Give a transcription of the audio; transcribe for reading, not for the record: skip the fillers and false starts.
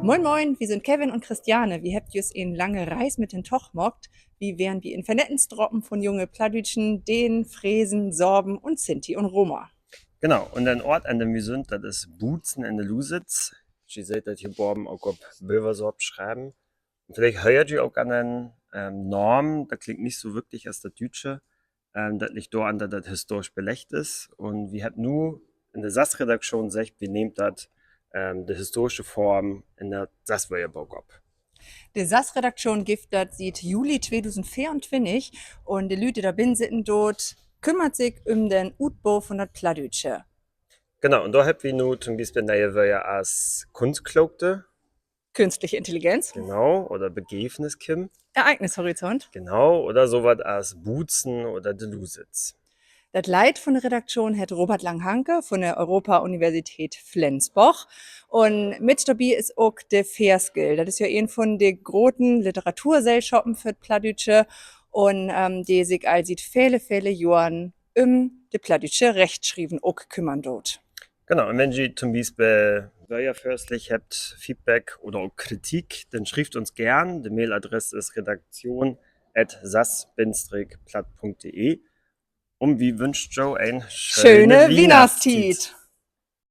Moin Moin, wir sind Kevin und Christiane. Wir habt jūs in lange Reis mit den Toch mockt. Wie wären wir in Vernettenstroppen von junge Plattdütschen, Dänen, Fräsen, Sorben und Sinti und Roma. Genau, und ein Ort, an dem wir sind, das ist Boetsen in der Lusitz. Sie seht das hier oben auch auf Bilversorb schreiben. Und vielleicht hört ihr auch an den Norm, das klingt nicht so wirklich als das Deutsche. Das liegt daran, dass das historisch belegt ist. Und wir haben nur in der SAS-Redaktion gesagt, wir nehmen das die historische Form in der SAS-Wörterbuch ab. Die SAS-Redaktion gibt das seit Juli 2024 und die Leute da bin sitten dort kümmert sich um den Utbau von der Plattdütsche. Genau, und da haben wir nur zum Beispiel neue Wörter als Kunstklaukte, Künstliche Intelligenz, genau, oder Begäfniskim. Ereignishorizont. Genau, oder sowas als Boetsen oder de Lusitz. Das Leit von der Redaktion hat Robert Langhanke von der Europa-Universität Flensburg. Und mit dabei ist auch der Verskill. Das ist ja ein von den großen Literaturgesellschaften für die Plattdütsche und die sich all seit viele Jahren die Plattdütsche Rechtschrieben auch kümmern dort. Genau, und wenn ihr zum Beispiel Wörterförstlich habt, Feedback oder auch Kritik, dann schreibt uns gern. Die Mailadresse ist redaktion@sas-platt.de. Und wie wünscht Joe ein Schöne Weihnachtszeit. Weihnachtszeit!